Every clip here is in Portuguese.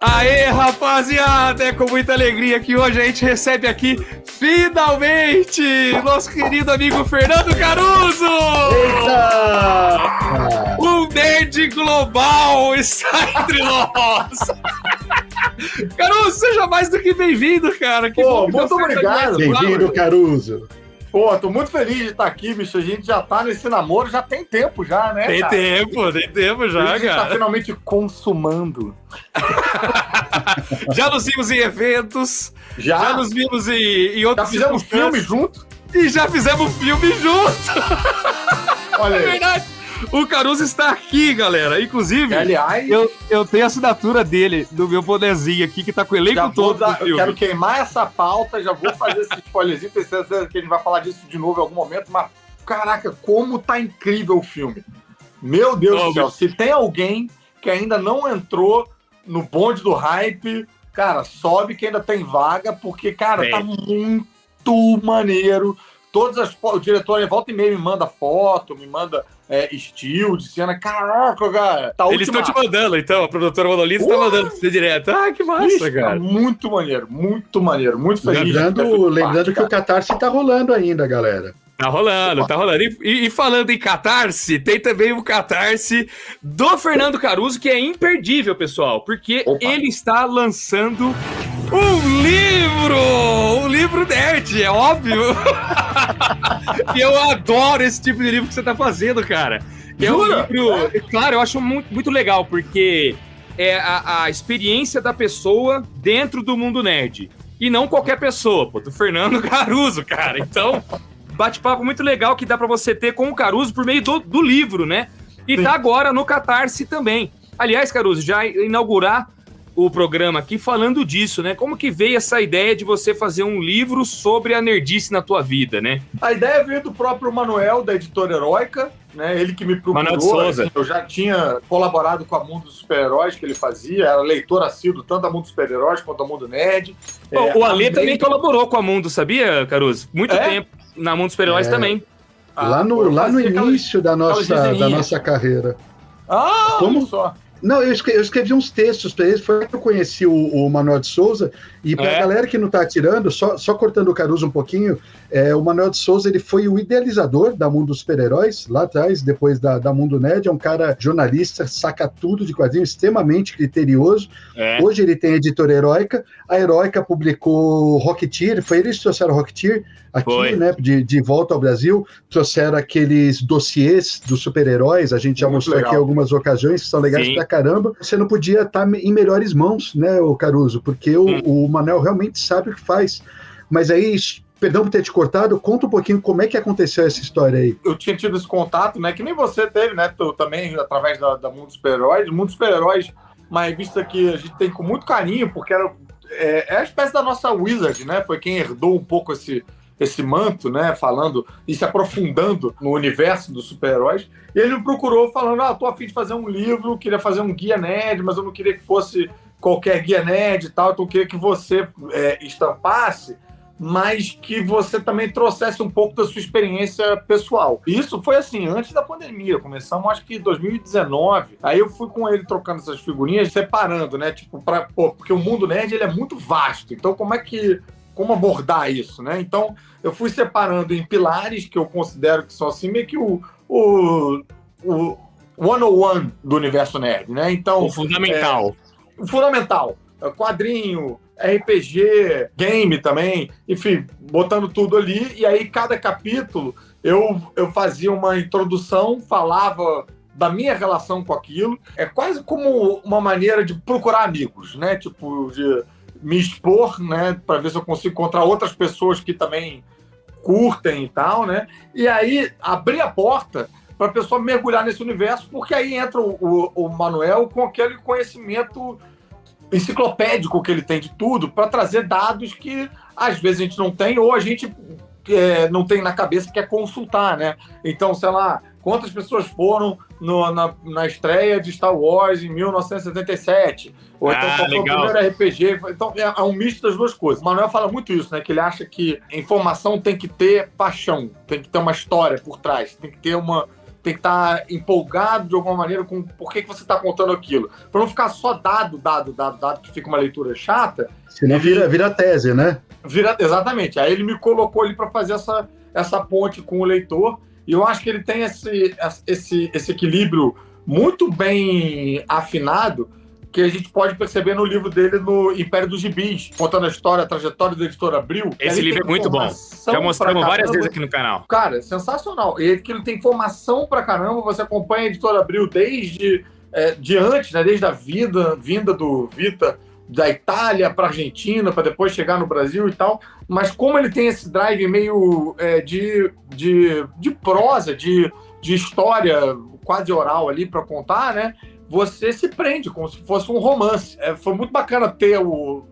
Aê, rapaziada, é com muita alegria que hoje a gente recebe aqui, finalmente, nosso querido amigo Fernando Caruso! Eita! Um nerd global está entre nós! Caruso, seja mais do que bem-vindo, cara! Que Pô, bom que muito você obrigado. Bem-vindo, Caruso. Pô, tô muito feliz de estar aqui, bicho. A gente já tá nesse namoro, já tem tempo já, né, Tem cara? tempo já, A gente tá cara. finalmente consumando. Já nos vimos em eventos, já nos vimos em Já outros fizemos filme junto. e já fizemos filme junto. Olha É aí. verdade. O Caruso está aqui, galera. Inclusive, Aliás, eu tenho a assinatura dele, do meu bonezinho aqui, que tá com o elenco já vou todo do eu filme. quero queimar essa pauta, já vou fazer esse spoilerzinho, tenho certeza que a gente vai falar disso de novo em algum momento, mas, caraca, como tá incrível o filme. Meu Deus do céu, se tem alguém que ainda não entrou no bonde do hype, cara, sobe que ainda tem vaga, porque, cara, tá muito maneiro. O diretor volta e meia me manda foto, me manda estilo de cena. Caraca, cara. Tá Eles estão te mandando, então. A produtora Monolith tá mandando pra você direto. Ah, que massa, Bicho, cara. muito maneiro, muito maneiro. Muito feliz. Lembrando que o Catarse tá rolando ainda, galera. Tá rolando, tá rolando. E falando em Catarse, tem também o Catarse do Fernando Caruso, que é imperdível, pessoal, porque ele está lançando um livro nerd, é óbvio. E eu adoro esse tipo de livro que você tá fazendo, cara. Que é um livro, claro, eu acho muito legal, porque é a experiência da pessoa dentro do mundo nerd. E não qualquer pessoa, do Fernando Caruso, cara. Então, bate-papo muito legal que dá pra você ter com o Caruso por meio do livro, né? E tá agora no Catarse também. Aliás, Caruso, já inaugurar o programa aqui falando disso, né? Como que veio essa ideia de você fazer um livro sobre a nerdice na tua vida, né? A ideia veio do próprio Manuel, da Editora Heróica, né? Ele que me Manuel de procurou. Souza. Assim, eu já tinha colaborado com a Mundo dos Super-Heróis que ele fazia, era leitor assíduo tanto da Mundo dos Super-Heróis quanto da Mundo Nerd. O Alê também colaborou com a Mundo, sabia, Caruso? Muito tempo na Mundo dos Super-Heróis também. Lá no início da nossa carreira. Como só? Não, eu escrevi uns textos para eles, foi que eu conheci o Manuel de Souza, e para a galera que não está atirando, só cortando o Caruso um pouquinho, o Manuel de Souza ele foi o idealizador da Mundo dos Super-Heróis, lá atrás, depois da Mundo Nerd, é um cara jornalista, saca tudo de quadrinho, extremamente criterioso. Hoje ele tem a Editora Heróica, a Heróica publicou Rocketeer, foi eles que trouxeram Rocketeer aqui, né, de volta ao Brasil, trouxeram aqueles dossiês dos super-heróis, a gente já mostrou aqui algumas ocasiões que são legais pra caramba. Você não podia estar em melhores mãos, né, o Caruso, porque o Manel realmente sabe o que faz. Mas aí, perdão por ter te cortado, conta um pouquinho como é que aconteceu essa história aí. Eu tinha tido esse contato, né, que nem você teve, né, também através da Mundo dos Super-Heróis. Mundo dos Super-Heróis, uma revista que a gente tem com muito carinho, porque é a espécie da nossa Wizard, né, foi quem herdou um pouco esse manto, né, falando e se aprofundando no universo dos super-heróis. E ele me procurou falando, tô a fim de fazer um livro, queria fazer um guia nerd, mas eu não queria que fosse qualquer guia nerd e tal, então eu queria que você estampasse, mas que você também trouxesse um pouco da sua experiência pessoal. Isso foi assim, antes da pandemia, começamos acho que em 2019, aí eu fui com ele trocando essas figurinhas, separando, né, tipo, porque o mundo nerd ele é muito vasto, então como abordar isso, né? Então, eu fui separando em pilares que eu considero que são assim, meio que o 101 do universo nerd, né? Então, o fundamental. O fundamental. Quadrinho, RPG, game também, enfim, botando tudo ali. E aí, cada capítulo, eu fazia uma introdução, falava da minha relação com aquilo. É quase como uma maneira de procurar amigos, né? Tipo, de me expor, né, para ver se eu consigo encontrar outras pessoas que também curtem e tal, né? E aí abrir a porta para a pessoa mergulhar nesse universo, porque aí entra o Manuel com aquele conhecimento enciclopédico que ele tem de tudo, para trazer dados que às vezes a gente não tem ou a gente não tem na cabeça, quer consultar, né? Então, sei lá, quantas pessoas foram na estreia de Star Wars em 1977? Ou então qual foi o primeiro RPG? Então, é um misto das duas coisas. O Manuel fala muito isso, né? Que ele acha que a informação tem que ter paixão, tem que ter uma história por trás, tem que ter tem que estar empolgado de alguma maneira com por que você está contando aquilo. Para não ficar só dado, que fica uma leitura chata. Senão vira tese, né? Exatamente. Aí ele me colocou ali para fazer essa ponte com o leitor, e eu acho que ele tem esse equilíbrio muito bem afinado, que a gente pode perceber no livro dele, no Império dos Gibis, contando a trajetória da Editora Abril. Esse livro é muito bom. Já mostramos várias vezes aqui no canal. Cara, sensacional. E ele tem informação pra caramba, você acompanha a Editora Abril desde antes, né? Desde a vinda do Vita da Itália para Argentina, para depois chegar no Brasil e tal. Mas como ele tem esse drive meio de prosa, de história quase oral ali para contar, né? Você se prende como se fosse um romance. Foi muito bacana ter o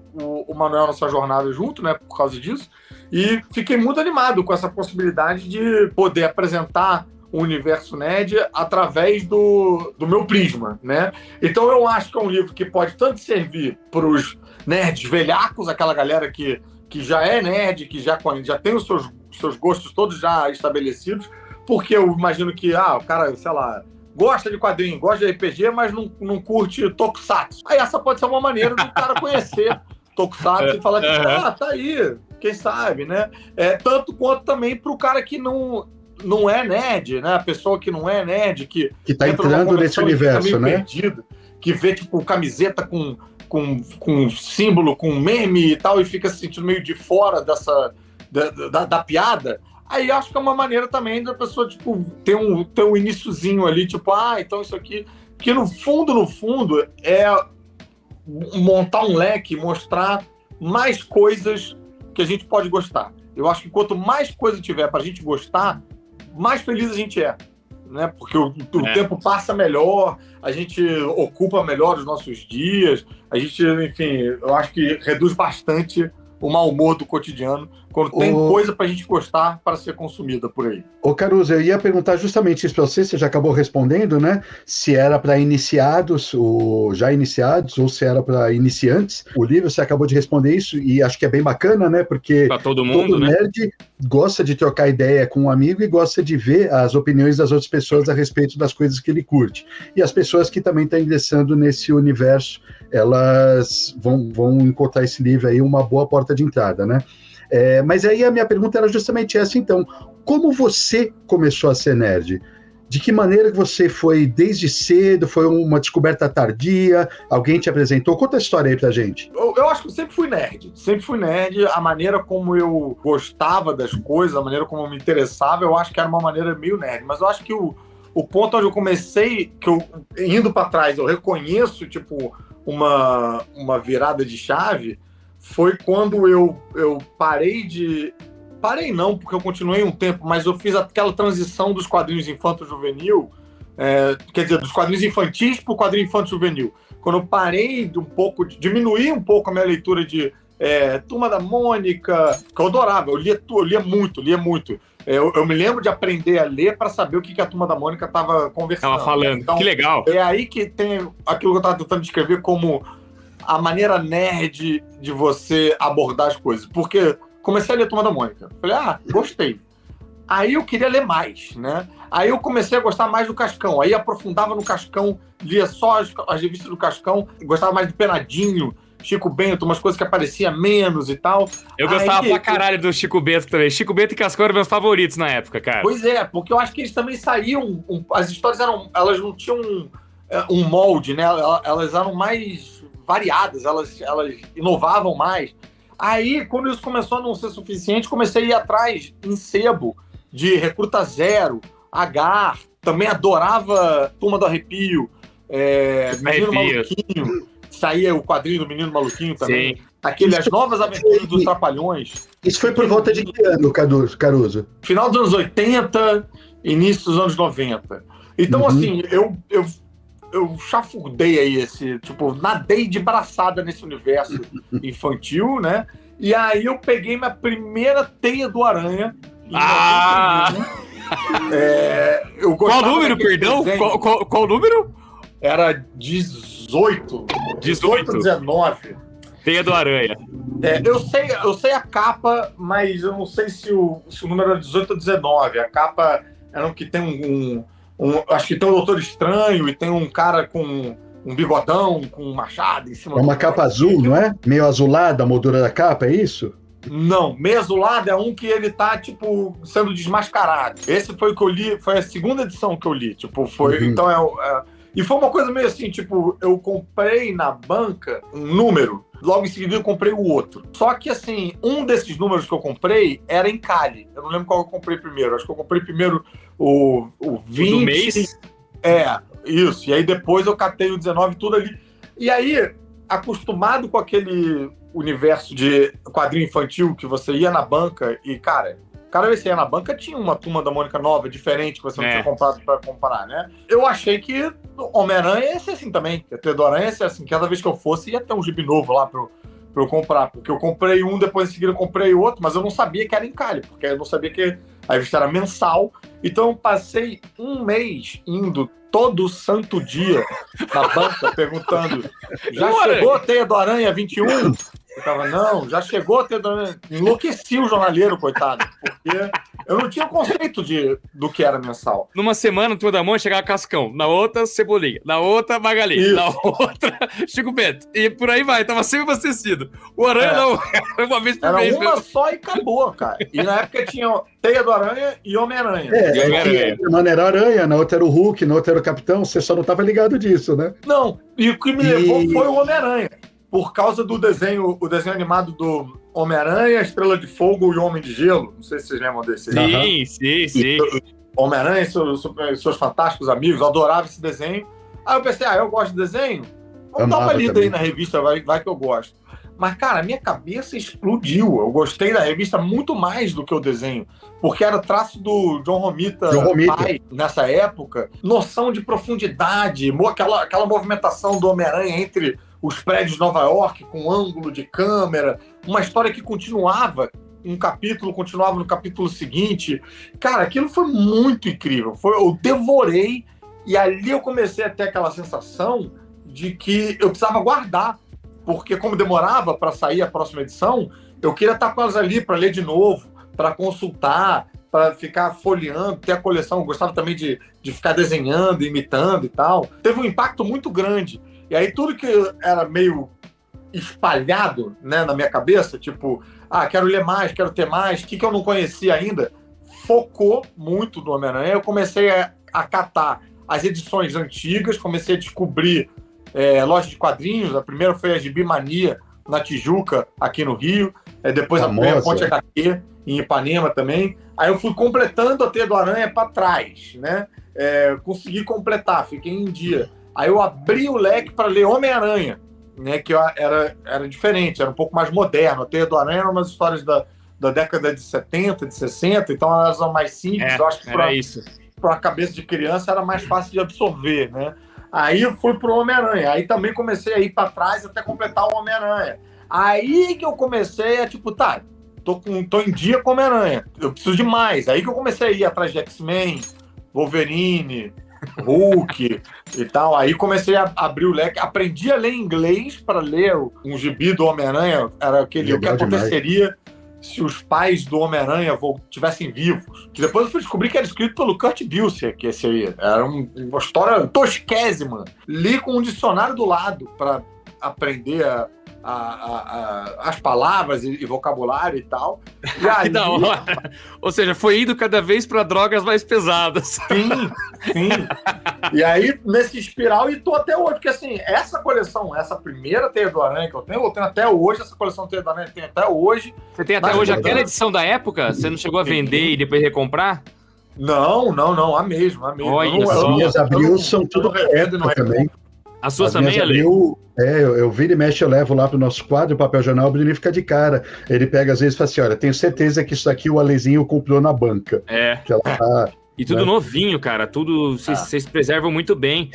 Manuel nessa jornada junto, né? Por causa disso. E fiquei muito animado com essa possibilidade de poder apresentar o universo nerd através do meu prisma, né? Então eu acho que é um livro que pode tanto servir para os nerds velhacos, aquela galera que já é nerd, que já tem os seus gostos todos já estabelecidos, porque eu imagino que o cara, sei lá, gosta de quadrinho, gosta de RPG, mas não curte Tokusatsu. Aí essa pode ser uma maneira do cara conhecer Tokusatsu e falar tipo, tá aí, quem sabe, né? Tanto quanto também pro cara que não é nerd, né? A pessoa que não é nerd, que tá entrando nesse universo, né? Perdido, que vê, tipo, camiseta com símbolo, com meme e tal, e fica se sentindo meio de fora da piada. Aí acho que é uma maneira também da pessoa, tipo, ter um iniciozinho ali, tipo, então isso aqui, que no fundo, é montar um leque, mostrar mais coisas que a gente pode gostar. Eu acho que quanto mais coisa tiver pra gente gostar, mais feliz a gente é, né? Porque o tempo passa melhor, a gente ocupa melhor os nossos dias, a gente, enfim, eu acho que reduz bastante o mau humor do cotidiano, quando tem coisa pra gente gostar para ser consumida por aí. Ô Caruso, eu ia perguntar justamente isso para você já acabou respondendo, né? Se era para iniciados, ou já iniciados, ou se era para iniciantes. O livro, você acabou de responder isso, e acho que é bem bacana, né? Porque pra todo mundo, né? Nerd gosta de trocar ideia com um amigo e gosta de ver as opiniões das outras pessoas a respeito das coisas que ele curte. E as pessoas que também estão ingressando nesse universo, elas vão encontrar esse livro aí uma boa porta de entrada, né? Mas aí a minha pergunta era justamente essa, então. Como você começou a ser nerd? De que maneira que você foi desde cedo? Foi uma descoberta tardia? Alguém te apresentou? Conta a história aí pra gente. Eu acho que eu sempre fui nerd. Sempre fui nerd. A maneira como eu gostava das coisas, a maneira como eu me interessava, eu acho que era uma maneira meio nerd. Mas eu acho que o ponto onde eu comecei, que eu, indo pra trás, eu reconheço, tipo, uma virada de chave, foi quando eu parei de... Parei não, porque eu continuei um tempo, mas eu fiz aquela transição dos quadrinhos infanto-juvenil, quer dizer, dos quadrinhos infantis para o quadrinho infanto-juvenil. Quando eu parei diminuir um pouco a minha leitura de Turma da Mônica, que eu adorava, eu lia muito. Eu me lembro de aprender a ler para saber o que a Turma da Mônica estava conversando. Tava falando, então, que legal. É aí que tem aquilo que eu estava tentando descrever como a maneira nerd de você abordar as coisas. Porque comecei a ler Turma da Mônica. Falei, gostei. Aí eu queria ler mais, né? Aí eu comecei a gostar mais do Cascão. Aí aprofundava no Cascão, lia só as revistas do Cascão, gostava mais do Penadinho, Chico Bento, umas coisas que aparecia menos e tal. Eu gostava pra caralho do Chico Bento também. Chico Bento e Cascão eram meus favoritos na época, cara. Pois é, porque eu acho que eles também saíam... As histórias elas não tinham um molde, né? Elas eram mais variadas, elas inovavam mais. Aí, quando isso começou a não ser suficiente, comecei a ir atrás em sebo de Recruta Zero, Agar, também adorava Turma do Arrepio, Menino Maluquinho, saía o quadrinho do Menino Maluquinho também. Sim. As novas aventuras dos Trapalhões. Isso foi por volta de que ano, Caruso? Final dos anos 80, início dos anos 90. Então, assim, eu chafurdei aí nadei de braçada nesse universo infantil, né? E aí eu peguei minha primeira teia do Aranha. Qual número, perdão? Qual número? Era 18, 19. Teia do Aranha. Eu sei a capa, mas eu não sei se o número era 18 ou 19. A capa era um que tem Acho que tem o Doutor Estranho e tem um cara com um bigodão, com um machado em cima. É uma capa azul, não é? Meio azulada a moldura da capa, é isso? Não, meio azulado é um que ele tá, tipo, sendo desmascarado. Esse foi o que eu li, foi a segunda edição que eu li. Tipo, foi. Então e foi uma coisa meio assim, tipo, eu comprei na banca um número, logo em seguida eu comprei o outro. Só que, assim, um desses números que eu comprei era em Cali. Eu não lembro qual eu comprei primeiro. Acho que eu comprei primeiro o 20. O do mês? Isso. E aí depois eu catei o 19, tudo ali. E aí, acostumado com aquele universo de quadrinho infantil que você ia na banca e, cara, cada vez que você ia na banca tinha uma Turma da Mônica nova, diferente, que você não tinha comprado pra comparar, né? Eu achei que Homem-Aranha ia ser assim também, que a Teia do Aranha ia ser assim, cada vez que eu fosse ia ter um gibi novo lá pra eu comprar, porque eu comprei um, depois em seguida eu comprei outro, mas eu não sabia que era em Cali, porque eu não sabia que a revista era mensal, então eu passei um mês indo todo santo dia na banca perguntando, já chegou a Teia do Aranha 21? Eu tava, não, já chegou a Teia do Aranha. Enlouqueci o jornaleiro, coitado, porque eu não tinha conceito do que era mensal. Numa semana, Turma da Mônica chegava Cascão, na outra, Cebolinha, na outra, Magali, Isso. na outra, Chico Bento. E por aí vai, tava sempre abastecido. O Aranha não, era uma vez por era mês. Era uma só e acabou, cara. E na época tinha Teia do Aranha e Homem-Aranha. Mano, era Aranha, na outra era o Hulk, na outra era o Capitão, você só não tava ligado disso, né? Não, e o que me levou foi o Homem-Aranha. Por causa do desenho, o desenho animado do Homem-Aranha, Estrela de Fogo e Homem de Gelo. Não sei se vocês lembram desse. Sim. Homem-Aranha e seus fantásticos amigos, eu adorava esse desenho. Aí eu pensei, eu gosto de desenho? Vamos dar uma lida aí na revista, vai que eu gosto. Mas, cara, a minha cabeça explodiu. Eu gostei da revista muito mais do que o desenho. Porque era traço do John Romita pai, nessa época. Noção de profundidade, aquela movimentação do Homem-Aranha entre os prédios de Nova York, com ângulo de câmera. Uma história que continuava. Um capítulo continuava no capítulo seguinte. Cara, aquilo foi muito incrível. Eu devorei. E ali eu comecei a ter aquela sensação de que eu precisava guardar. Porque como demorava para sair a próxima edição, eu queria estar com elas ali para ler de novo, para consultar, para ficar folheando, ter a coleção. Eu gostava também de ficar desenhando, imitando e tal. Teve um impacto muito grande. E aí tudo que era meio espalhado, né, na minha cabeça, tipo, quero ler mais, quero ter mais, o que eu não conhecia ainda, focou muito no Homem-Aranha. Eu comecei a catar as edições antigas, comecei a descobrir loja de quadrinhos. A primeira foi a Gibi Mania, na Tijuca, aqui no Rio. Depois a Ponte HQ, em Ipanema também. Aí eu fui completando a Teia do Aranha para trás, né? Consegui completar, fiquei em dia. Aí eu abri o leque para ler Homem-Aranha, né? Que era diferente, era um pouco mais moderno. A Teia do Aranha eram umas histórias da década de 70, de 60, então elas eram mais simples. Eu acho que para uma cabeça de criança era mais fácil de absorver, né? Aí eu fui pro Homem-Aranha. Aí também comecei a ir para trás até completar o Homem-Aranha. Aí que eu comecei a, tô em dia com o Homem-Aranha. Eu preciso de mais. Aí que eu comecei a ir atrás de X-Men, Wolverine, Hulk e tal. Aí comecei a abrir o leque. Aprendi a ler inglês para ler um gibi do Homem-Aranha. Era aquele, o que aconteceria se os pais do Homem-Aranha estivessem vivos. Que depois eu fui descobrir que era escrito pelo Kurt Busiek, que esse aí. Era uma história tosquésima. Li com um dicionário do lado para aprender as palavras e vocabulário e tal. E aí, da hora. Ou seja, foi indo cada vez para drogas mais pesadas. Sim. E aí, nesse espiral, e tô até hoje. Porque, assim, essa coleção, essa primeira Teia do Aranha que eu tenho até hoje. Essa coleção Teia do Aranha eu tenho até hoje. Você tem até hoje aquela edição da época? Você não chegou a vender e depois recomprar? Não, a mesma. Olha, as minhas abril são tudo revendo também. As suas também, Ale? Eu viro e mexe, eu levo lá pro nosso quadro, o papel jornal, o Bruno fica de cara. Ele pega, às vezes, e fala assim, olha, tenho certeza que isso aqui o Alezinho comprou na banca. Que ela tá, e tudo novinho, cara, tudo, vocês preservam muito bem.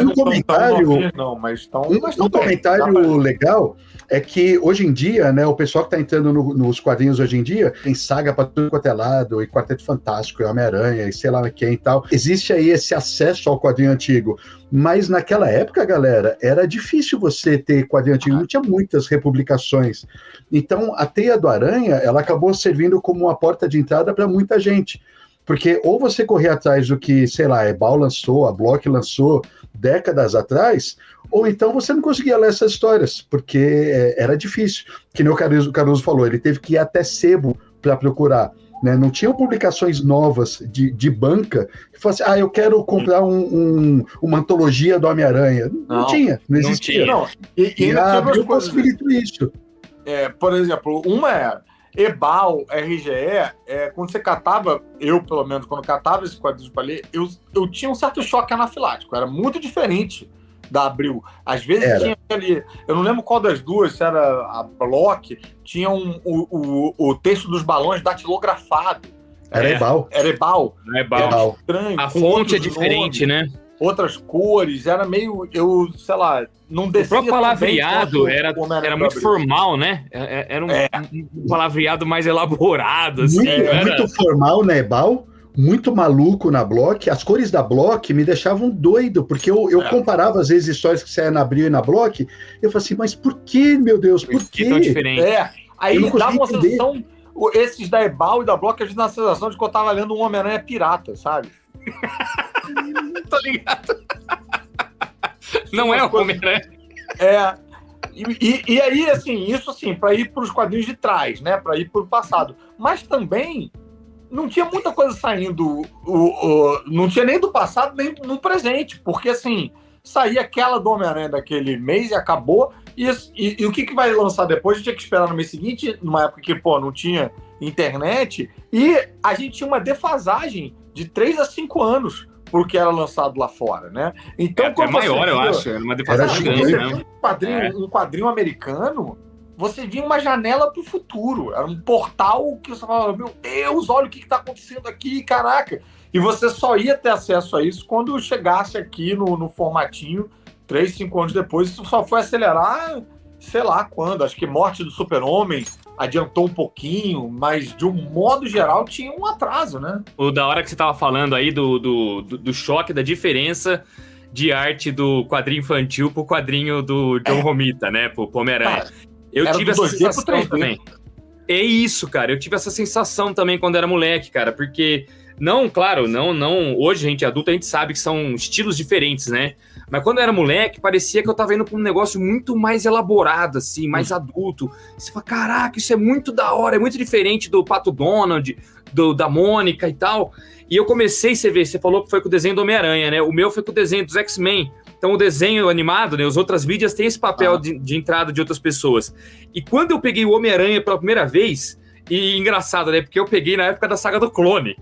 Um comentário, um comentário legal é que, hoje em dia, né, o pessoal que tá entrando nos quadrinhos hoje em dia, tem saga pra tudo quanto é lado, e Quarteto Fantástico, e Homem-Aranha, e sei lá quem e tal. Existe aí esse acesso ao quadrinho antigo. Mas naquela época, galera, era difícil você ter quadrinho antigo, não tinha muitas republicações. Então, a Teia do Aranha, ela acabou servindo como uma porta de entrada para muita gente. Porque ou você corria atrás do que, sei lá, a Ebal lançou, a Block lançou décadas atrás, ou então você não conseguia ler essas histórias, porque era difícil. Que nem o Caruso falou, ele teve que ir até sebo para procurar. Né? Não tinham publicações novas de banca que falasse, eu quero comprar uma antologia do Homem-Aranha. Não tinha, não existia. Não. E a Abril possibilitou isso. Por exemplo, uma é Ebal, RGE, quando você catava, eu pelo menos, quando catava esses quadrinhos para ler, eu tinha um certo choque anafilático, era muito diferente da Abril. Às vezes tinha ali, eu não lembro qual das duas, se era a Block, tinha o texto dos balões datilografado. Era Ebal. Era Ebal. Era estranho. A fonte é diferente, nomes, né? Outras cores, era meio, sei lá, não descia. O próprio palavreado era muito formal, né? Era um palavreado mais elaborado. Assim, muito formal na Ebal, muito maluco na Block. As cores da Block me deixavam doido, porque eu comparava, às vezes, histórias que saíam na Abril e na Block, eu falei assim, mas por que, meu Deus, por que? Tão diferente. Aí dava uma sensação, esses da Ebal e da Block, a gente dá uma sensação de que eu tava lendo um Homem-Aranha pirata, sabe? Tô ligado. Não é o Homem-Aranha. E aí, assim, isso assim, para ir para os quadrinhos de trás, né? Para ir para o passado. Mas também não tinha muita coisa saindo, não tinha nem do passado, nem no presente, porque assim, saía aquela do Homem-Aranha daquele mês e acabou. E o que vai lançar depois? A gente tinha que esperar no mês seguinte, numa época que, não tinha internet, e a gente tinha uma defasagem de 3 a 5 anos porque era lançado lá fora, né? Então, até maior, eu acho. Era uma defasagem grande, né? Um quadrinho americano, você via uma janela para o futuro. Era um portal que você falava, meu Deus, olha o que está acontecendo aqui, caraca. E você só ia ter acesso a isso quando chegasse aqui no formatinho, 3, 5 anos depois. Isso só foi acelerar, sei lá quando. Acho que Morte do Super-Homem adiantou um pouquinho, mas de um modo geral tinha um atraso, né? O da hora que você tava falando aí do choque, da diferença de arte do quadrinho infantil pro quadrinho do John Romita, né? Pro Homem-Aranha. Eu tive essa sensação também. É isso, cara. Eu tive essa sensação também quando era moleque, cara, porque não, hoje a gente adulto, a gente sabe que são estilos diferentes, né? Mas quando eu era moleque, parecia que eu tava indo pra um negócio muito mais elaborado, assim, mais adulto. Você fala, caraca, isso é muito da hora, é muito diferente do Pato Donald, da Mônica e tal. E eu comecei, você falou que foi com o desenho do Homem-Aranha, né? O meu foi com o desenho dos X-Men. Então o desenho animado, né? As outras mídias têm esse papel de entrada de outras pessoas. E quando eu peguei o Homem-Aranha pela primeira vez, e engraçado, né? Porque eu peguei na época da Saga do Clone.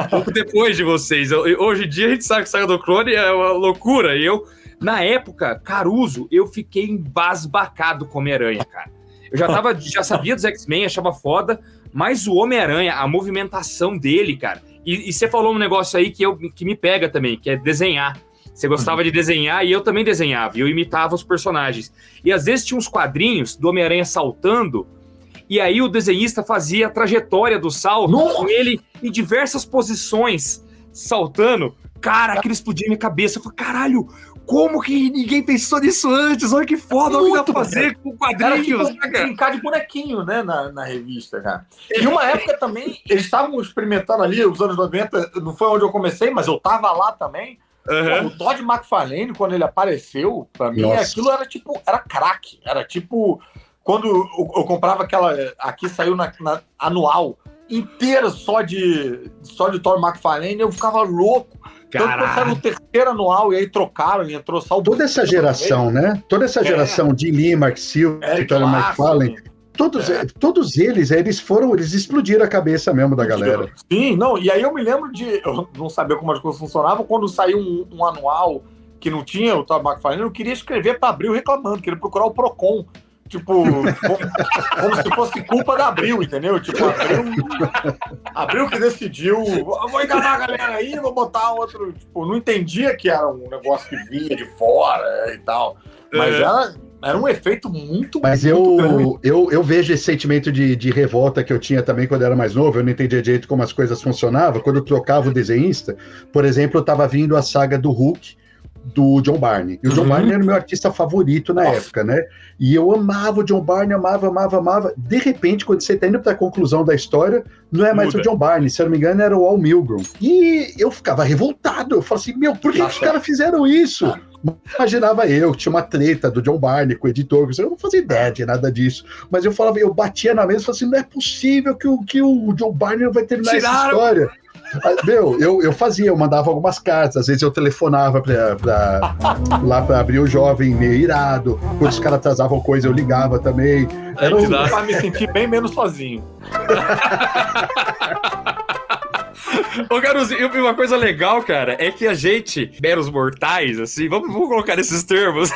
Pouco depois de vocês. Hoje em dia a gente sabe que Saga do Clone é uma loucura. E eu, na época, Caruso, eu fiquei embasbacado com o Homem-Aranha, cara. Eu já sabia dos X-Men, achava foda, mas o Homem-Aranha, a movimentação dele, cara. E você falou um negócio aí que me pega também, que é desenhar. Você gostava de desenhar e eu também desenhava. Eu imitava os personagens. E às vezes tinha uns quadrinhos do Homem-Aranha saltando, e aí o desenhista fazia a trajetória do salto com ele em diversas posições, saltando. Cara, aquilo explodia minha cabeça. Eu falei, caralho, como que ninguém pensou nisso antes? Olha que foda, olha o que dá pra fazer com quadrinhos. Era tipo brincar de bonequinho, né, na revista, cara. E uma época também, eles estavam experimentando ali, os anos 90, não foi onde eu comecei, mas eu tava lá também. Uhum. O Todd McFarlane, quando ele apareceu, pra mim, aquilo era craque. Era tipo... Quando eu comprava aquela... Aqui saiu na anual inteira só de Todd McFarlane, eu ficava louco. Tanto que era no terceiro anual, e aí trocaram, e entrou só o... Toda essa geração, né? Toda essa geração de Lee, Mark Silver, Todd McFarlane... Todos eles explodiram a cabeça mesmo da galera. Sim, não, e aí eu me lembro eu não sabia como as coisas funcionavam, quando saiu um anual que não tinha o Todd McFarlane, eu queria escrever para Abril reclamando, queria procurar o Procon, tipo, como se fosse culpa da Abril, entendeu? Tipo, Abril que decidiu, vou enganar a galera aí, vou botar outro, tipo, não entendia que era um negócio que vinha de fora e tal, mas era um efeito muito... Mas eu vejo esse sentimento de revolta que eu tinha também quando eu era mais novo, eu não entendia direito como as coisas funcionavam, quando eu trocava o desenhista, por exemplo, eu estava vindo a saga do Hulk, do John Barney. E o John Barney era o meu artista favorito na época, né? E eu amava o John Barney, amava. De repente, quando você tá indo pra conclusão da história, não é mais o John Barney, se eu não me engano, era o Al Milgrom. E eu ficava revoltado. Eu falava assim, por que os caras fizeram isso? Imaginava eu, tinha uma treta do John Barney com o editor, eu não fazia ideia de nada disso, mas eu falava, eu batia na mesa e falava assim, não é possível que o John Barney não vai terminar essa história. Eu mandava algumas cartas, às vezes eu telefonava lá pra abrir o jovem meio irado, quando os caras atrasavam coisa eu ligava também. Pra me sentir bem menos sozinho. Ô, Caruso, e uma coisa legal, cara, é que a gente, meros mortais, assim, vamos colocar nesses termos,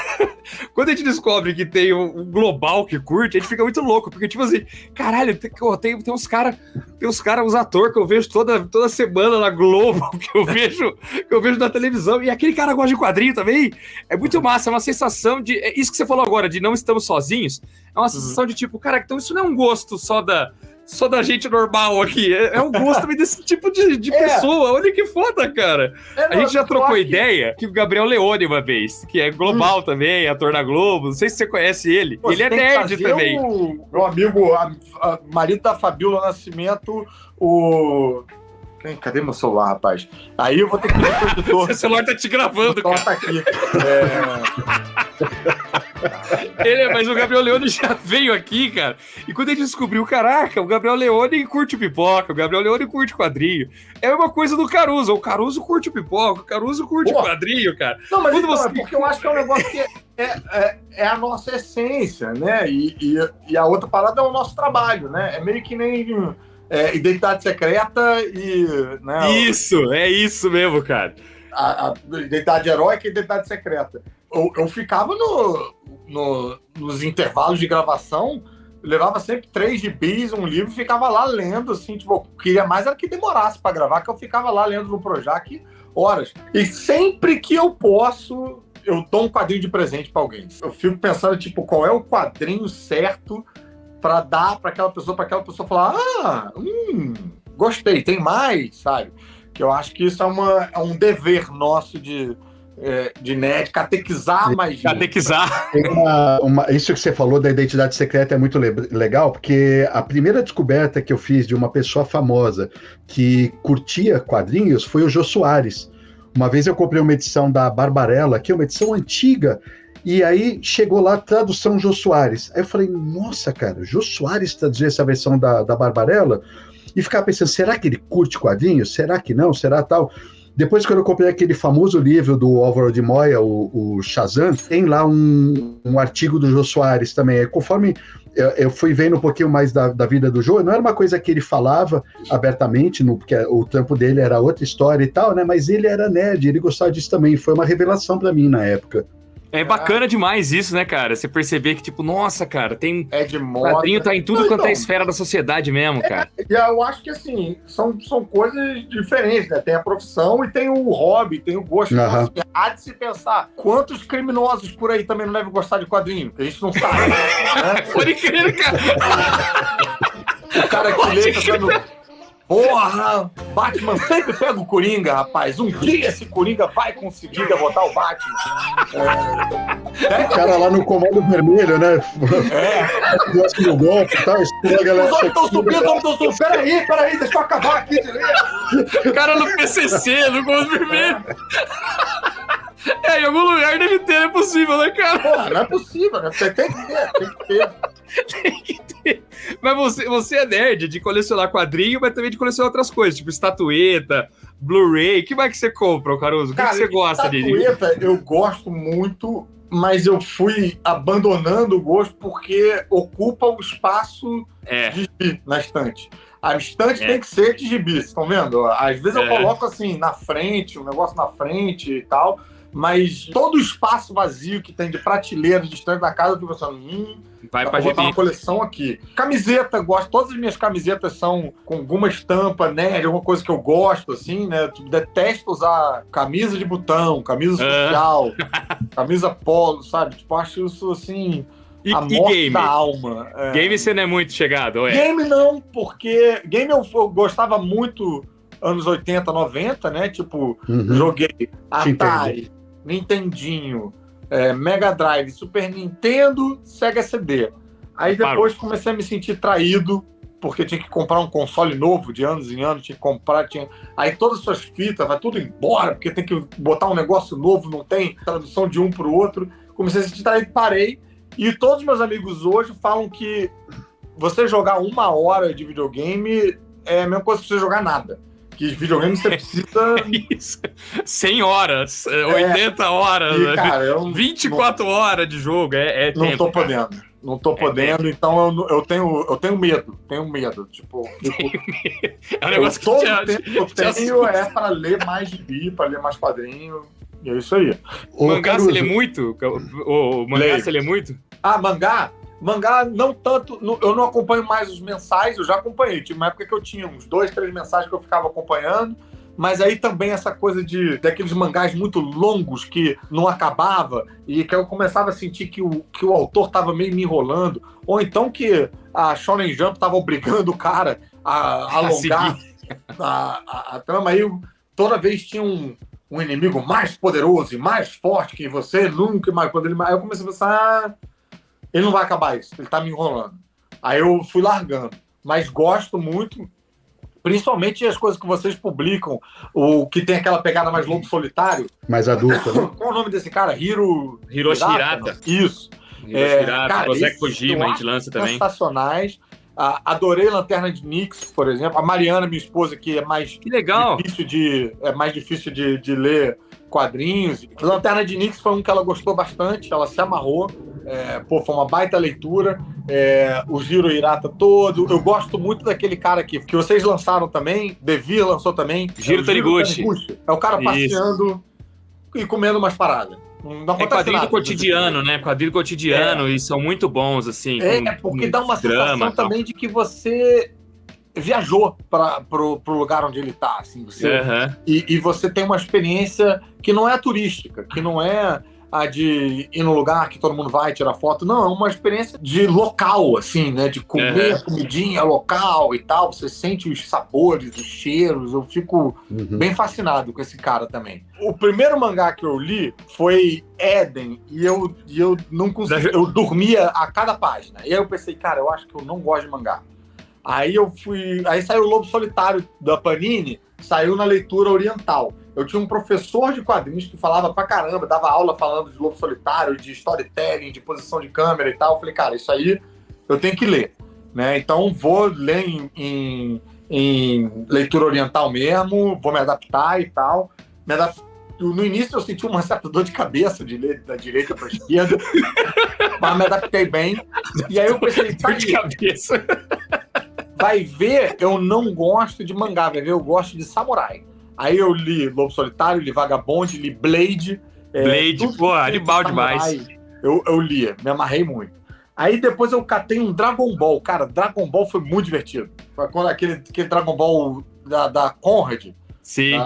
quando a gente descobre que tem um global que curte, a gente fica muito louco, porque, tipo assim, caralho, tem uns caras, uns atores que eu vejo toda semana na Globo, que eu vejo na televisão, e aquele cara gosta de quadrinho também, é muito massa, é uma sensação de, é isso que você falou agora, de não estamos sozinhos, é uma sensação de tipo, cara, então isso não é um gosto só da gente normal aqui. É um gosto também desse tipo de pessoa. Olha que foda, cara. A gente já trocou ideia que o Gabriel Leone uma vez, que é global também, ator na Globo. Não sei se você conhece ele. Pô, ele é nerd também. Meu amigo, marido da Fabíola Nascimento, Cadê meu celular, rapaz? Aí eu vou ter que ir pro editor. Seu celular tá te gravando, cara. Tá aqui. Mas o Gabriel Leone já veio aqui, cara. E quando ele descobriu, caraca, o Gabriel Leone curte pipoca, o Gabriel Leone curte quadrinho. É uma coisa do Caruso. O Caruso curte pipoca, o Caruso curte quadrinho, cara. Não, mas então, é porque eu acho que é um negócio que é a nossa essência, né? E a outra parada é o nosso trabalho, né? É meio que nem... identidade secreta e... Né, é isso mesmo, cara. A identidade heróica e identidade secreta. Eu ficava nos intervalos de gravação, levava sempre 3 gibis, um livro, e ficava lá lendo, assim, tipo, eu queria mais era que demorasse para gravar, que eu ficava lá lendo no Projac horas. E sempre que eu posso, eu dou um quadrinho de presente para alguém. Eu fico pensando, tipo, qual é o quadrinho certo para dar para aquela pessoa falar, gostei, tem mais, sabe? Que eu acho que isso é um dever nosso de nerd, catequizar mais gente. Catequizar. Isso que você falou da identidade secreta é muito legal, porque a primeira descoberta que eu fiz de uma pessoa famosa que curtia quadrinhos foi o Jô Soares. Uma vez eu comprei uma edição da Barbarella, que é uma edição antiga, e aí chegou lá, tradução Jô Soares. Aí eu falei, nossa, cara, Jô Soares traduziu essa versão da Barbarella? E ficava pensando, será que ele curte quadrinhos? Será que não? Será tal? Depois, quando eu comprei aquele famoso livro do Álvaro de Moya, o Shazam, tem lá um artigo do Jô Soares também. Conforme eu fui vendo um pouquinho mais da vida do Jô, não era uma coisa que ele falava abertamente, porque o trampo dele era outra história e tal, né? Mas ele era nerd, ele gostava disso também. Foi uma revelação para mim na época. É bacana demais isso, né, cara? Você perceber que, tipo, nossa, cara, tem... de moda. O quadrinho tá em tudo quanto é esfera da sociedade mesmo, cara. E eu acho que, assim, são coisas diferentes, né? Tem a profissão e tem o hobby, tem o gosto. Então, assim, há de se pensar, quantos criminosos por aí também não devem gostar de quadrinho? Que a gente não sabe, né? Pode crer, cara. O cara que lê pensando... Porra, Batman sempre pega o Coringa, rapaz. Um dia esse Coringa vai conseguir derrotar o Batman. O cara lá no comando vermelho, né? Gosta do golpe e tal. Os homens estão subindo, Peraí, deixa eu acabar aqui direito. O cara no PCC, no comando vermelho. Em algum lugar deve ter, não é possível, né, cara? Porra, não é possível, né? Tem que ter. Tem que ter. Mas você é nerd de colecionar quadrinho, mas também de colecionar outras coisas, tipo estatueta, Blu-ray. O que mais que você compra, Caruso? O que você gosta de? Estatueta eu gosto muito, mas eu fui abandonando o gosto porque ocupa o espaço de gibi na estante. A estante tem que ser de gibi, vocês estão vendo? Às vezes eu coloco assim, na frente, um negócio na frente e tal, mas todo o espaço vazio que tem de prateleira de estante da casa, eu fico pensando, vai pra botar uma coleção aqui. Camiseta, gosto. Todas as minhas camisetas são com alguma estampa, né? Alguma coisa que eu gosto, assim, né? Eu detesto usar camisa de botão, camisa social, camisa polo, sabe? Tipo, acho isso, assim... a morte game? Da alma. Game você não é muito chegado, ou é? Game não, porque... Game eu gostava muito anos 80, 90, né? Tipo, joguei Atari, Nintendinho, Mega Drive, Super Nintendo, Sega CD. Aí depois comecei a me sentir traído, porque tinha que comprar um console novo, de anos em anos, tinha que comprar, aí todas as suas fitas, vai tudo embora, porque tem que botar um negócio novo, não tem tradução de um para o outro. Comecei a sentir traído, parei, e todos os meus amigos hoje falam que você jogar 1 hora de videogame é a mesma coisa que você jogar nada. Que videogame você precisa... Isso. 100 horas, 80 horas, e, cara, 24 horas de jogo, é não tempo, tô podendo. Não tô podendo, então eu tenho medo. Tipo, é um negócio que todo tempo que eu tenho é para ler mais gibi, para ler mais quadrinho. E é isso aí. O mangá você lê muito? O mangá você lê muito? Ah, mangá? Mangá não tanto. Eu não acompanho mais os mensais, eu já acompanhei. Tinha uma época que eu tinha uns 2, 3 mensais que eu ficava acompanhando. Mas aí também essa coisa daqueles mangás muito longos que não acabava e que eu começava a sentir que o autor estava meio me enrolando, ou então que a Shonen Jump estava obrigando o cara a alongar a trama. Aí toda vez tinha um inimigo mais poderoso e mais forte que você, nunca mais poderia. Aí eu comecei a pensar, ele não vai acabar isso, ele tá me enrolando. Aí eu fui largando, mas gosto muito. Principalmente as coisas que vocês publicam, o que tem aquela pegada mais lobo solitário. Mais adulta, né? Qual o nome desse cara? Hiroshi Hirata. Isso. Hiroshi Hirata, o Zé Kojima, a gente lança também. Sensacionais. Adorei Lanterna de Nyx, por exemplo. A Mariana, minha esposa, que é mais difícil de ler quadrinhos. Lanterna de Nyx foi um que ela gostou bastante, ela se amarrou. Foi uma baita leitura. O Giro Hirata todo. Eu gosto muito daquele cara aqui, que vocês lançaram também, Devir lançou também. Giro Taniguchi. É o cara passeando e comendo umas paradas. Não quadrinho nada, do cotidiano, né? Quadrinho do cotidiano, e são muito bons, assim. Porque dá uma sensação também de que você viajou pro lugar onde ele tá, assim. E você tem uma experiência que não é turística, que não é a de ir num lugar que todo mundo vai tirar foto. Não, é uma experiência de local, assim, né? De comer comidinha local e tal. Você sente os sabores, os cheiros. Eu fico bem fascinado com esse cara também. O primeiro mangá que eu li foi Eden. E eu não consegui... Eu dormia a cada página. E aí eu pensei, cara, eu acho que eu não gosto de mangá. Aí saiu o Lobo Solitário da Panini, saiu na leitura oriental. Eu tinha um professor de quadrinhos que falava pra caramba, dava aula falando de Lobo Solitário, de storytelling, de posição de câmera e tal. Eu falei, cara, isso aí eu tenho que ler, né? Então vou ler em leitura oriental mesmo, vou me adaptar e tal. No início eu senti uma certa dor de cabeça de ler da direita para a esquerda, mas me adaptei bem. E aí eu pensei, dor de cabeça. Vai ver, eu não gosto de mangá, vai ver, eu gosto de samurai. Aí eu li Lobo Solitário, li Vagabond, li Blade. Blade, pô, animal demais. Eu li, me amarrei muito. Aí depois eu catei um Dragon Ball. Cara, Dragon Ball foi muito divertido. Foi aquele Dragon Ball da Conrad. Sim.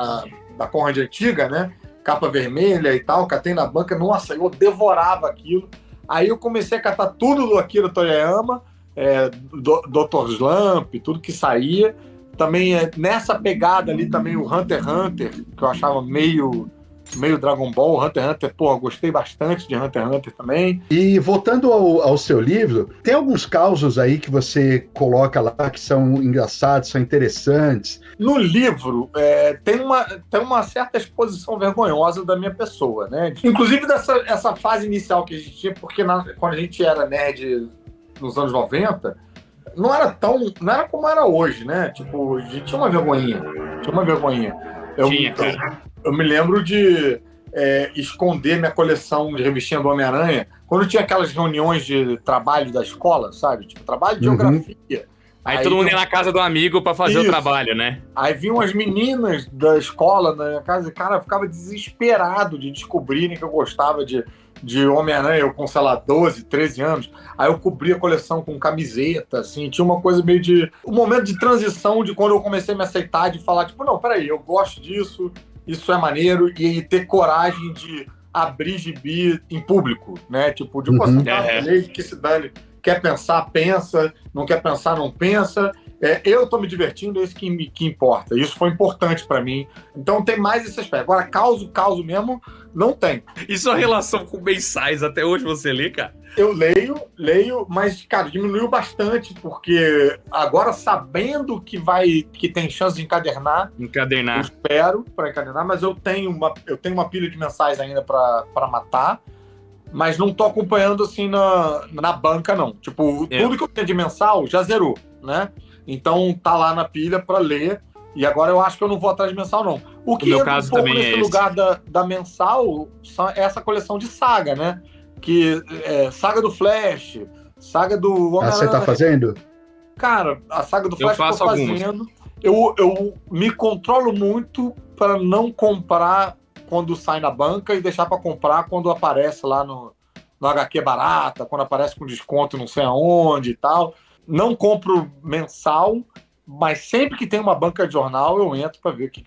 Da Conrad antiga, né? Capa vermelha e tal. Catei na banca. Nossa, eu devorava aquilo. Aí eu comecei a catar tudo do Akira Toriyama, Dr. Slump, tudo que saía. Também nessa pegada ali também o Hunter x Hunter, que eu achava meio Dragon Ball. Hunter x Hunter, pô, gostei bastante de Hunter x Hunter também. E voltando ao seu livro, tem alguns causos aí que você coloca lá que são engraçados, são interessantes? No livro, tem uma certa exposição vergonhosa da minha pessoa, né? Inclusive essa fase inicial que a gente tinha, porque quando a gente era nerd nos anos 90, não era como era hoje, né? Tipo, a gente tinha uma vergonhinha. Eu me lembro de esconder minha coleção de revistinha do Homem-Aranha quando tinha aquelas reuniões de trabalho da escola, sabe? Tipo, trabalho de geografia. Aí todo mundo ia na casa do amigo pra fazer o trabalho, né? Aí vinham as meninas da escola na minha casa e, cara, eu ficava desesperado de descobrirem que eu gostava de Homem-Aranha, eu com, sei lá, 12, 13 anos. Aí eu cobri a coleção com camiseta, assim, tinha uma coisa meio de... Um momento de transição de quando eu comecei a me aceitar, de falar, tipo, não, peraí, eu gosto disso, isso é maneiro, e ter coragem de abrir gibi em público, né? Tipo, de que se dane, quer pensar, pensa, não quer pensar, não pensa, eu tô me divertindo, é isso que importa. Isso foi importante para mim. Então tem mais esse aspecto. Agora, causo mesmo, não tem. E sua relação com mensais, até hoje você lê, cara? Eu leio, mas, cara, diminuiu bastante, porque agora, sabendo que tem chance de encadernar. Eu espero para encadernar, mas eu tenho uma pilha de mensais ainda para matar, mas não tô acompanhando assim na banca, não. Tipo, tudo que eu tenho de mensal já zerou, né? Então tá lá na pilha para ler, e agora eu acho que eu não vou atrás de mensal, não. O que entra um pouco nesse lugar da mensal é essa coleção de saga, né? Que saga do Flash, saga do Homem-Aranha. Você tá fazendo? Cara, a saga do Flash eu tô fazendo. Eu me controlo muito para não comprar quando sai na banca e deixar para comprar quando aparece lá no HQ barata, quando aparece com desconto não sei aonde e tal. Não compro mensal, mas sempre que tem uma banca de jornal eu entro para ver o que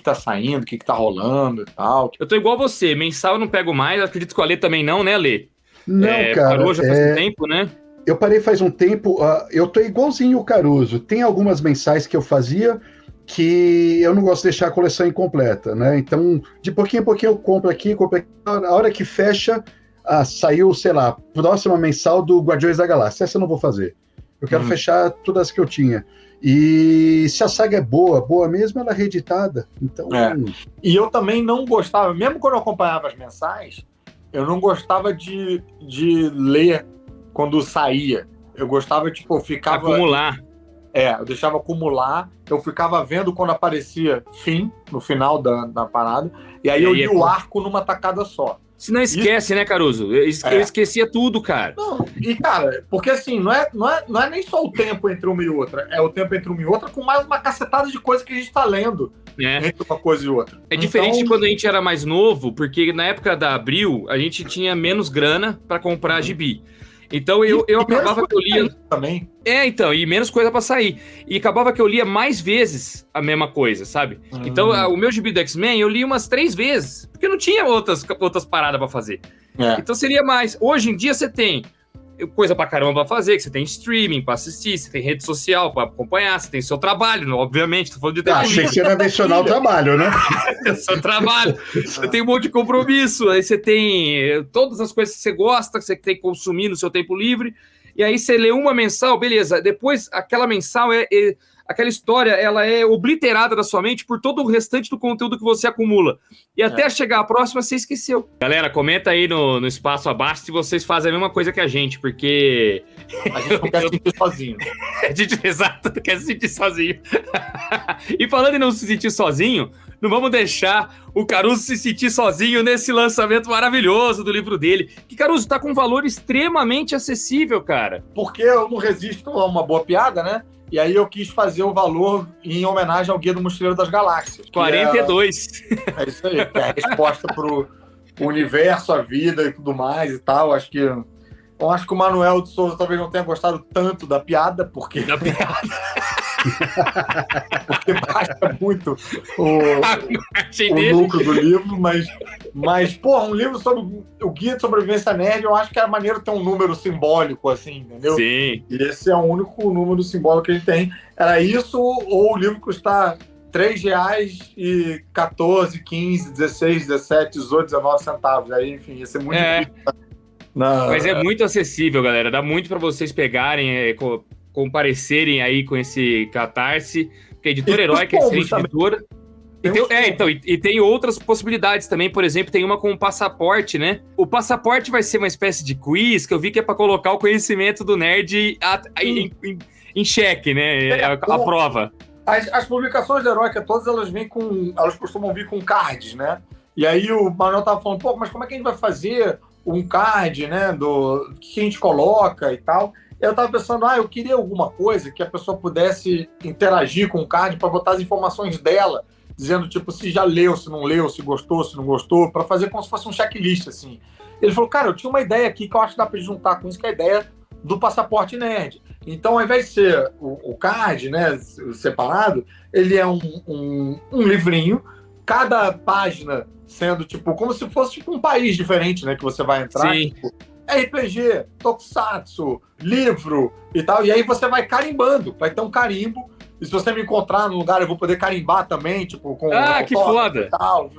tá saindo, o que tá rolando e tal. Eu tô igual você, mensal eu não pego mais, acredito que o Alê também não, né, Alê? Não, cara. Parou já faz um tempo, né? Eu parei faz um tempo, eu tô igualzinho o Caruso. Tem algumas mensais que eu fazia que eu não gosto de deixar a coleção incompleta, né? Então, de pouquinho em pouquinho eu compro aqui. A hora que fecha, saiu, sei lá, próxima mensal do Guardiões da Galáxia. Essa eu não vou fazer. Eu quero fechar todas as que eu tinha. E se a saga é boa mesmo, ela é reeditada. Então... E eu também não gostava, mesmo quando eu acompanhava as mensais, eu não gostava de ler quando saía. Eu gostava, tipo, eu ficava... Acumular. Eu deixava acumular, eu ficava vendo quando aparecia no final da parada, e aí eu li o arco numa tacada só. Você não esquece, né, Caruso? Eu esquecia tudo, cara. Não, e cara, porque assim, não é nem só o tempo entre uma e outra, é o tempo entre uma e outra com mais uma cacetada de coisa que a gente tá lendo entre uma coisa e outra. É diferente de quando a gente era mais novo, porque na época da Abril, a gente tinha menos grana pra comprar gibi. Então eu acabava que eu lia também. Então, e menos coisa pra sair. E acabava que eu lia mais vezes a mesma coisa, sabe? Então, o meu gibi do X-Men eu li umas 3 vezes, porque não tinha outras paradas pra fazer. Então seria mais. Hoje em dia você tem coisa pra caramba pra fazer, que você tem streaming pra assistir, você tem rede social pra acompanhar, você tem seu trabalho, obviamente, tô falando de tempo. Achei que você ia mencionar o trabalho, né? Seu trabalho. Você tem um monte de compromisso, aí você tem todas as coisas que você gosta, que você tem que consumir no seu tempo livre, e aí você lê uma mensal, beleza, depois aquela mensal aquela história, ela é obliterada da sua mente por todo o restante do conteúdo que você acumula. E até chegar a próxima, você esqueceu. Galera, comenta aí no espaço abaixo se vocês fazem a mesma coisa que a gente, porque... A gente não quer se sentir sozinho. Exato, não quer se sentir sozinho. E falando em não se sentir sozinho, não vamos deixar o Caruso se sentir sozinho nesse lançamento maravilhoso do livro dele. Que, Caruso, tá com um valor extremamente acessível, cara. Porque eu não resisto a uma boa piada, né? E aí eu quis fazer o valor em homenagem ao Guia do Mochileiro das Galáxias. 42. É isso aí, que é a resposta pro universo, a vida e tudo mais e tal. Eu acho que o Manuel de Souza talvez não tenha gostado tanto da piada, porque... porque baixa muito o lucro do livro, mas, porra, um livro sobre o Guia de Sobrevivência Nerd, eu acho que era maneiro ter um número simbólico, assim, entendeu? Sim. E esse é o único número simbólico que ele tem. Era isso, ou o livro custar R$3 e 14, 15, 16, 17, 18, 19 centavos. Aí, enfim, ia ser muito difícil. Mas é muito acessível, galera. Dá muito para vocês pegarem, comparecerem aí com esse Catarse, porque a Editora Heróica é excelente editora. E tem outras possibilidades também, por exemplo, tem uma com o Passaporte, né? O Passaporte vai ser uma espécie de quiz, que eu vi que é para colocar o conhecimento do nerd em xeque, né? A prova. As publicações da Heróica, todas elas costumam vir com cards, né? E aí o Manuel tava falando, pô, mas como é que a gente vai fazer um card, né? Do que a gente coloca e tal. Eu tava pensando, eu queria alguma coisa que a pessoa pudesse interagir com o card para botar as informações dela, dizendo, tipo, se já leu, se não leu, se gostou, se não gostou, para fazer como se fosse um checklist, assim. Ele falou, cara, eu tinha uma ideia aqui que eu acho que dá para juntar com isso, que é a ideia do Passaporte Nerd. Então, ao invés de ser o card, né, separado, ele é um livrinho, cada página sendo, tipo, como se fosse tipo, um país diferente, né, que você vai entrar. Sim. Tipo, RPG, Tokusatsu, livro e tal. E aí você vai carimbando, vai ter um carimbo. E se você me encontrar no lugar, eu vou poder carimbar também, tipo, com que foda! E tal.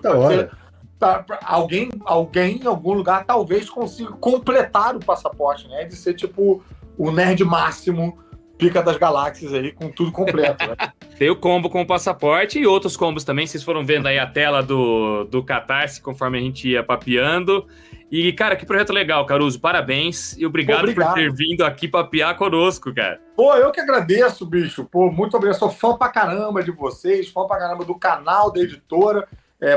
Alguém em algum lugar talvez consiga completar o passaporte, né? De ser tipo o nerd máximo, pica das galáxias aí, com tudo completo. Né? Tem o combo com o passaporte e outros combos também. Vocês foram vendo aí a tela do Catarse conforme a gente ia papeando. E, cara, que projeto legal, Caruso. Parabéns e obrigado por ter vindo aqui papear conosco, cara. Pô, eu que agradeço, bicho. Pô, muito obrigado. Sou fã pra caramba de vocês, fã pra caramba do canal, da editora.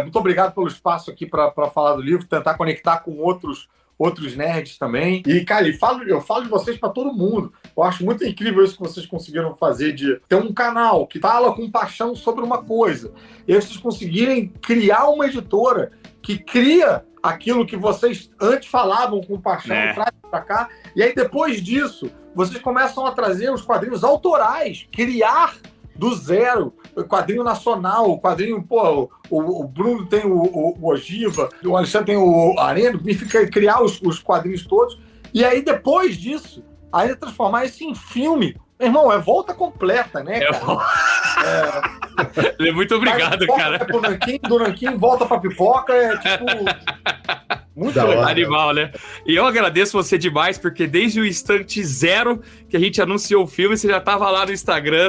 Muito obrigado pelo espaço aqui para falar do livro, tentar conectar com outros nerds também. E, cara, eu falo de vocês para todo mundo. Eu acho muito incrível isso que vocês conseguiram fazer, de ter um canal que fala com paixão sobre uma coisa. E aí vocês conseguirem criar uma editora que cria aquilo que vocês antes falavam com paixão, traz para cá. E aí, depois disso, vocês começam a trazer os quadrinhos autorais, criar do zero, quadrinho nacional, o quadrinho, pô, o Bruno tem o Ogiva, o Alexandre tem o Arena, e fica criar os quadrinhos todos, e aí depois disso, ainda transformar isso em filme. Meu irmão, é volta completa, né, cara? Muito obrigado, cara. Do Nanquim, volta pra pipoca, tipo... Muito legal. Animal, né? E eu agradeço você demais, porque desde o instante zero que a gente anunciou o filme, você já estava lá no Instagram,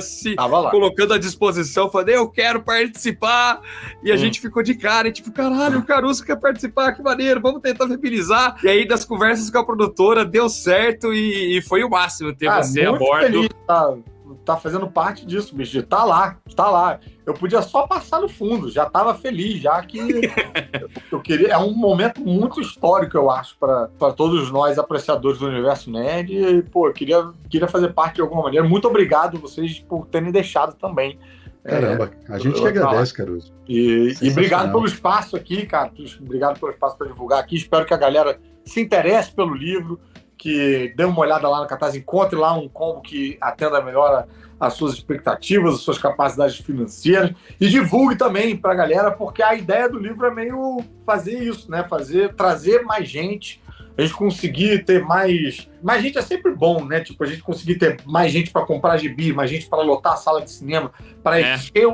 colocando à disposição, falando, eu quero participar, e a gente ficou de cara, e tipo, caralho, o Caruso quer participar, que maneiro, vamos tentar viabilizar. E aí, das conversas com a produtora, deu certo, e foi o máximo ter você a bordo. Feliz, tá fazendo parte disso, bicho, tá lá. Eu podia só passar no fundo, já tava feliz, já que eu queria. É um momento muito histórico, eu acho, para todos nós apreciadores do universo nerd. E, pô, eu queria fazer parte de alguma maneira. Muito obrigado vocês por terem deixado também. Caramba, a gente que agradece, Caruso. E obrigado pelo espaço aqui, cara. Obrigado pelo espaço para divulgar aqui. Espero que a galera se interesse pelo livro, que dê uma olhada lá no Catarse, encontre lá um combo que atenda melhor as suas expectativas, as suas capacidades financeiras, e divulgue também para a galera, porque a ideia do livro é meio fazer isso, né? Trazer mais gente, a gente conseguir ter mais gente é sempre bom, né? Tipo, a gente conseguir ter mais gente para comprar gibi, mais gente para lotar a sala de cinema, para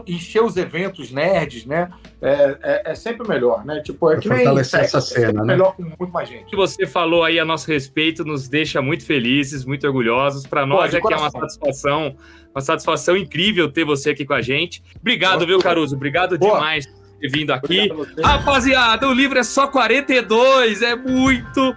encher os eventos nerds, né? É sempre melhor, né? Tipo, é que nem essa cena, né? Melhor com muito mais gente. O que você falou aí a nosso respeito nos deixa muito felizes, muito orgulhosos. Para nós é que é uma satisfação incrível ter você aqui com a gente. Obrigado, viu, Caruso? Obrigado demais por ter vindo aqui. Rapaziada, o livro é só 42, é muito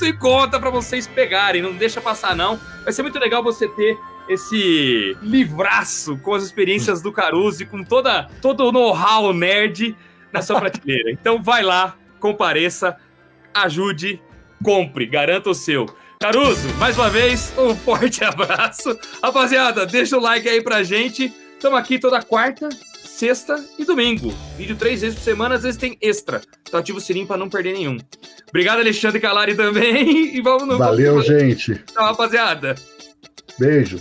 em conta para vocês pegarem. Não deixa passar, não. Vai ser muito legal você ter esse livraço com as experiências do Caruso e com todo o know-how nerd na sua prateleira. Então vai lá, compareça, ajude, compre, garanta o seu. Caruso, mais uma vez, um forte abraço. Rapaziada, deixa o like aí pra gente. Estamos aqui toda quarta, sexta e domingo. Vídeo 3 vezes por semana, às vezes tem extra. Então ativa o sininho pra não perder nenhum. Obrigado, Alexandre Calari, também. E vamos no... Valeu, gente. Tchau, rapaziada. Beijo.